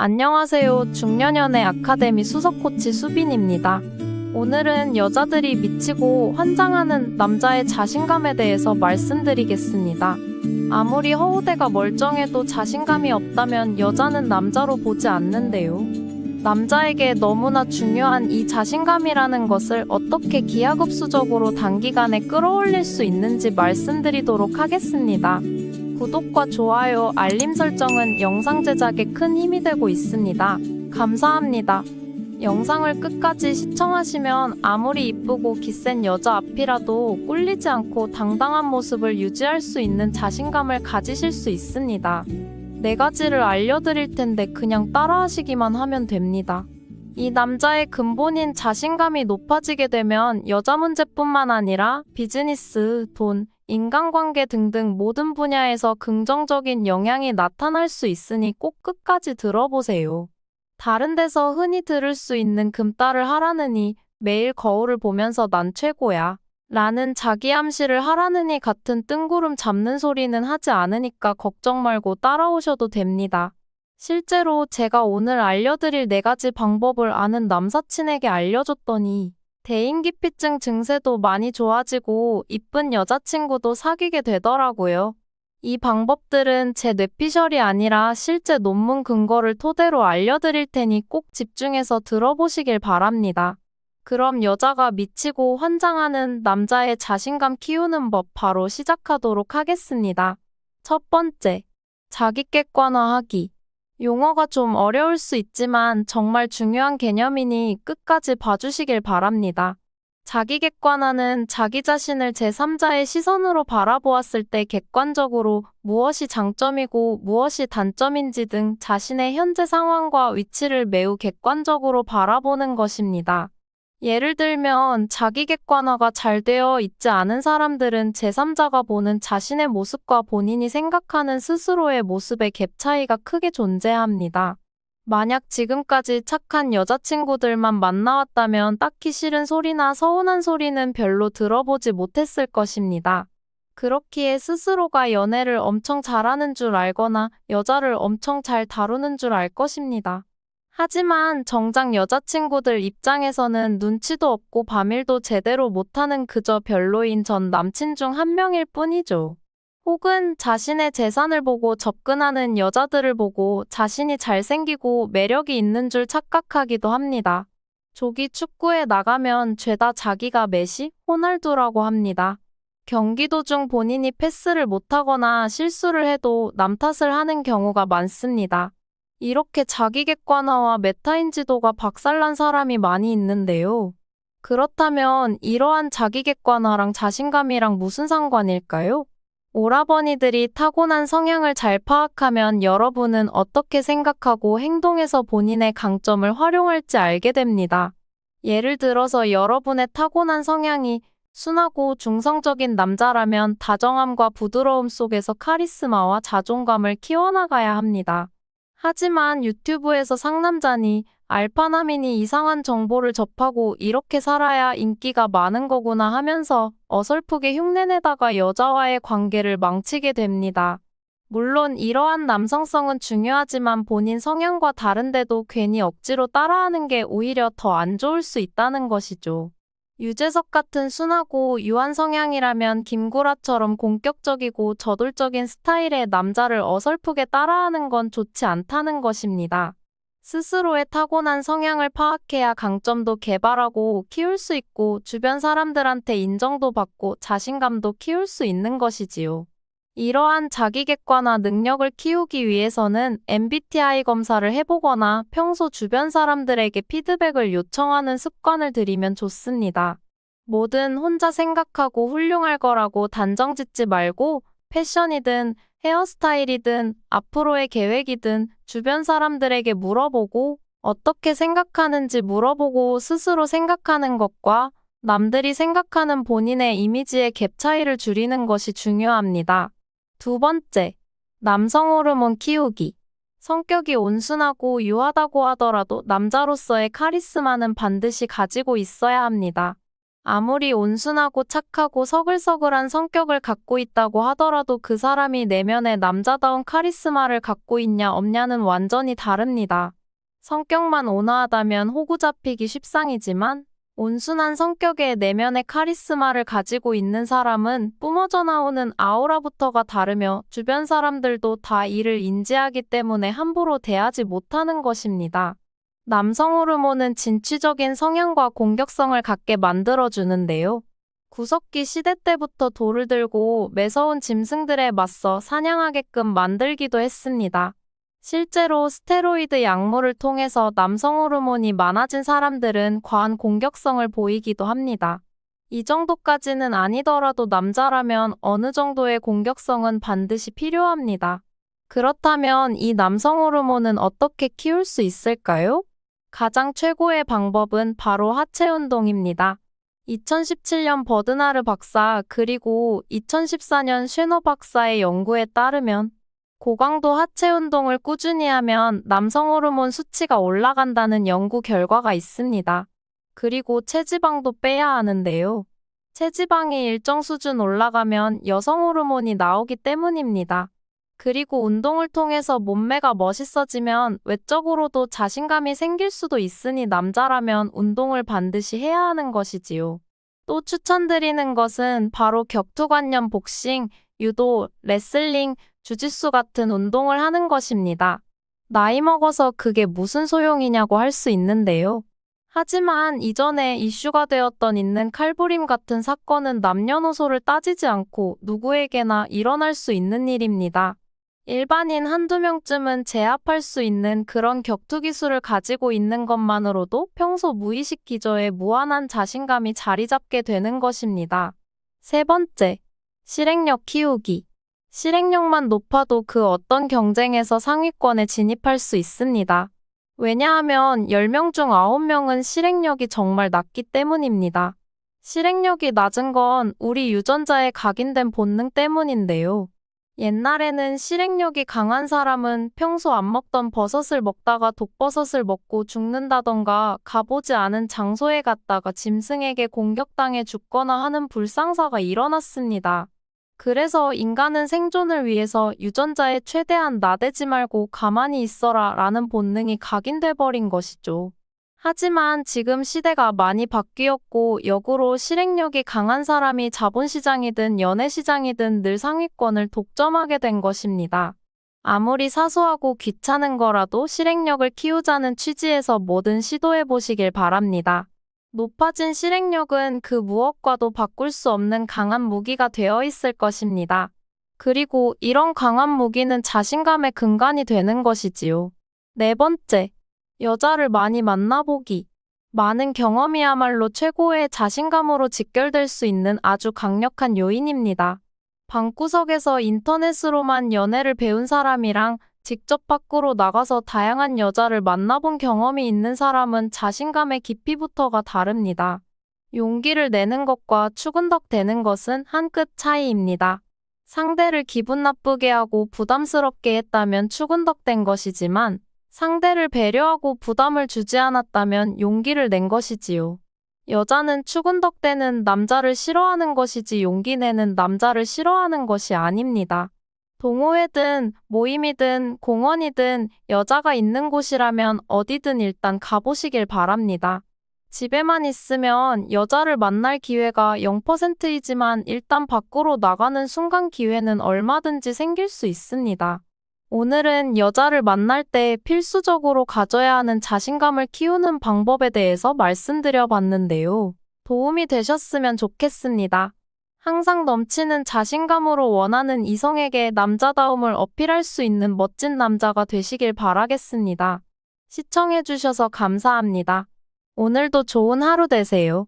안녕하세요. 중년연애 아카데미 수석 코치 수빈입니다. 오늘은 여자들이 미치고 환장하는 남자의 자신감에 대해서 말씀드리겠습니다. 아무리 허우대가 멀쩡해도 자신감이 없다면 여자는 남자로 보지 않는데요. 남자에게 너무나 중요한 이 자신감이라는 것을 어떻게 기하급수적으로 단기간에 끌어올릴 수 있는지 말씀드리도록 하겠습니다. 구독과 좋아요, 알림 설정은 영상 제작에 큰 힘이 되고 있습니다. 감사합니다. 영상을 끝까지 시청하시면 아무리 이쁘고 기센 여자 앞이라도 꿀리지 않고 당당한 모습을 유지할 수 있는 자신감을 가지실 수 있습니다. 4가지를 알려드릴 텐데 그냥 따라하시기만 하면 됩니다. 이 남자의 근본인 자신감이 높아지게 되면 여자 문제뿐만 아니라 비즈니스, 돈, 인간관계 등등 모든 분야에서 긍정적인 영향이 나타날 수 있으니 꼭 끝까지 들어보세요. 다른 데서 흔히 들을 수 있는 금따를 하라느니 매일 거울을 보면서 난 최고야 라는 자기 암시를 하라느니 같은 뜬구름 잡는 소리는 하지 않으니까 걱정 말고 따라오셔도 됩니다. 실제로 제가 오늘 알려드릴 4가지 방법을 아는 남사친에게 알려줬더니 대인기피증 증세도 많이 좋아지고 이쁜 여자친구도 사귀게 되더라고요. 이 방법들은 제 뇌피셜이 아니라 실제 논문 근거를 토대로 알려드릴 테니 꼭 집중해서 들어보시길 바랍니다. 그럼 여자가 미치고 환장하는 남자의 자신감 키우는 법 바로 시작하도록 하겠습니다. 첫 번째, 자기 객관화하기. 용어가 좀 어려울 수 있지만 정말 중요한 개념이니 끝까지 봐주시길 바랍니다. 자기 객관화는 자기 자신을 제3자의 시선으로 바라보았을 때 객관적으로 무엇이 장점이고 무엇이 단점인지 등 자신의 현재 상황과 위치를 매우 객관적으로 바라보는 것입니다. 예를 들면 자기 객관화가 잘 되어 있지 않은 사람들은 제3자가 보는 자신의 모습과 본인이 생각하는 스스로의 모습의 갭 차이가 크게 존재합니다. 만약 지금까지 착한 여자친구들만 만나왔다면 딱히 싫은 소리나 서운한 소리는 별로 들어보지 못했을 것입니다. 그렇기에 스스로가 연애를 엄청 잘하는 줄 알거나 여자를 엄청 잘 다루는 줄 알 것입니다. 하지만 정작 여자친구들 입장에서는 눈치도 없고 밤일도 제대로 못하는 그저 별로인 전 남친 중 한 명일 뿐이죠. 혹은 자신의 재산을 보고 접근하는 여자들을 보고 자신이 잘생기고 매력이 있는 줄 착각하기도 합니다. 조기 축구에 나가면 죄다 자기가 메시, 호날두라고 합니다. 경기 도중 본인이 패스를 못하거나 실수를 해도 남 탓을 하는 경우가 많습니다. 이렇게 자기 객관화와 메타인지도가 박살난 사람이 많이 있는데요. 그렇다면 이러한 자기 객관화랑 자신감이랑 무슨 상관일까요? 오라버니들이 타고난 성향을 잘 파악하면 여러분은 어떻게 생각하고 행동해서 본인의 강점을 활용할지 알게 됩니다. 예를 들어서 여러분의 타고난 성향이 순하고 중성적인 남자라면 다정함과 부드러움 속에서 카리스마와 자존감을 키워나가야 합니다. 하지만 유튜브에서 상남자니 알파남이니 이상한 정보를 접하고 이렇게 살아야 인기가 많은 거구나 하면서 어설프게 흉내내다가 여자와의 관계를 망치게 됩니다. 물론 이러한 남성성은 중요하지만 본인 성향과 다른데도 괜히 억지로 따라하는 게 오히려 더 안 좋을 수 있다는 것이죠. 유재석 같은 순하고 유한 성향이라면 김구라처럼 공격적이고 저돌적인 스타일의 남자를 어설프게 따라하는 건 좋지 않다는 것입니다. 스스로의 타고난 성향을 파악해야 강점도 개발하고 키울 수 있고 주변 사람들한테 인정도 받고 자신감도 키울 수 있는 것이지요. 이러한 자기 객관화 능력을 키우기 위해서는 MBTI 검사를 해보거나 평소 주변 사람들에게 피드백을 요청하는 습관을 들이면 좋습니다. 뭐든 혼자 생각하고 훌륭할 거라고 단정 짓지 말고 패션이든 헤어스타일이든 앞으로의 계획이든 주변 사람들에게 물어보고 어떻게 생각하는지 물어보고 스스로 생각하는 것과 남들이 생각하는 본인의 이미지의 갭 차이를 줄이는 것이 중요합니다. 두 번째, 남성 호르몬 키우기. 성격이 온순하고 유하다고 하더라도 남자로서의 카리스마는 반드시 가지고 있어야 합니다. 아무리 온순하고 착하고 서글서글한 성격을 갖고 있다고 하더라도 그 사람이 내면에 남자다운 카리스마를 갖고 있냐 없냐는 완전히 다릅니다. 성격만 온화하다면 호구 잡히기 쉽상이지만 온순한 성격의 내면의 카리스마를 가지고 있는 사람은 뿜어져 나오는 아우라부터가 다르며 주변 사람들도 다 이를 인지하기 때문에 함부로 대하지 못하는 것입니다. 남성 호르몬은 진취적인 성향과 공격성을 갖게 만들어주는데요. 구석기 시대 때부터 돌을 들고 매서운 짐승들에 맞서 사냥하게끔 만들기도 했습니다. 실제로 스테로이드 약물을 통해서 남성 호르몬이 많아진 사람들은 과한 공격성을 보이기도 합니다. 이 정도까지는 아니더라도 남자라면 어느 정도의 공격성은 반드시 필요합니다. 그렇다면 이 남성 호르몬은 어떻게 키울 수 있을까요? 가장 최고의 방법은 바로 하체 운동입니다. 2017년 버드나르 박사 그리고 2014년 쉐너 박사의 연구에 따르면 고강도 하체 운동을 꾸준히 하면 남성 호르몬 수치가 올라간다는 연구 결과가 있습니다. 그리고 체지방도 빼야 하는데요. 체지방이 일정 수준 올라가면 여성 호르몬이 나오기 때문입니다. 그리고 운동을 통해서 몸매가 멋있어지면 외적으로도 자신감이 생길 수도 있으니 남자라면 운동을 반드시 해야 하는 것이지요. 또 추천드리는 것은 바로 격투관련 복싱, 유도, 레슬링, 주짓수 같은 운동을 하는 것입니다. 나이 먹어서 그게 무슨 소용이냐고 할 수 있는데요. 하지만 이전에 이슈가 되었던 있는 칼부림 같은 사건은 남녀노소를 따지지 않고 누구에게나 일어날 수 있는 일입니다. 일반인 한두 명쯤은 제압할 수 있는 그런 격투 기술을 가지고 있는 것만으로도 평소 무의식 기저에 무한한 자신감이 자리 잡게 되는 것입니다. 세 번째, 실행력 키우기. 실행력만 높아도 그 어떤 경쟁에서 상위권에 진입할 수 있습니다. 왜냐하면 10명 중 9명은 실행력이 정말 낮기 때문입니다. 실행력이 낮은 건 우리 유전자에 각인된 본능 때문인데요. 옛날에는 실행력이 강한 사람은 평소 안 먹던 버섯을 먹다가 독버섯을 먹고 죽는다던가 가보지 않은 장소에 갔다가 짐승에게 공격당해 죽거나 하는 불상사가 일어났습니다. 그래서 인간은 생존을 위해서 유전자에 최대한 나대지 말고 가만히 있어라 라는 본능이 각인돼 버린 것이죠. 하지만 지금 시대가 많이 바뀌었고 역으로 실행력이 강한 사람이 자본시장이든 연애시장이든 늘 상위권을 독점하게 된 것입니다. 아무리 사소하고 귀찮은 거라도 실행력을 키우자는 취지에서 뭐든 시도해보시길 바랍니다. 높아진 실행력은 그 무엇과도 바꿀 수 없는 강한 무기가 되어 있을 것입니다. 그리고 이런 강한 무기는 자신감의 근간이 되는 것이지요. 네 번째, 여자를 많이 만나보기. 많은 경험이야말로 최고의 자신감으로 직결될 수 있는 아주 강력한 요인입니다. 방구석에서 인터넷으로만 연애를 배운 사람이랑 직접 밖으로 나가서 다양한 여자를 만나본 경험이 있는 사람은 자신감의 깊이부터가 다릅니다. 용기를 내는 것과 추근덕대는 것은 한 끗 차이입니다. 상대를 기분 나쁘게 하고 부담스럽게 했다면 추근덕댄 것이지만 상대를 배려하고 부담을 주지 않았다면 용기를 낸 것이지요. 여자는 추근덕대는 남자를 싫어하는 것이지 용기 내는 남자를 싫어하는 것이 아닙니다. 동호회든 모임이든 공원이든 여자가 있는 곳이라면 어디든 일단 가보시길 바랍니다. 집에만 있으면 여자를 만날 기회가 0%이지만 일단 밖으로 나가는 순간 기회는 얼마든지 생길 수 있습니다. 오늘은 여자를 만날 때 필수적으로 가져야 하는 자신감을 키우는 방법에 대해서 말씀드려 봤는데요. 도움이 되셨으면 좋겠습니다. 항상 넘치는 자신감으로 원하는 이성에게 남자다움을 어필할 수 있는 멋진 남자가 되시길 바라겠습니다. 시청해주셔서 감사합니다. 오늘도 좋은 하루 되세요.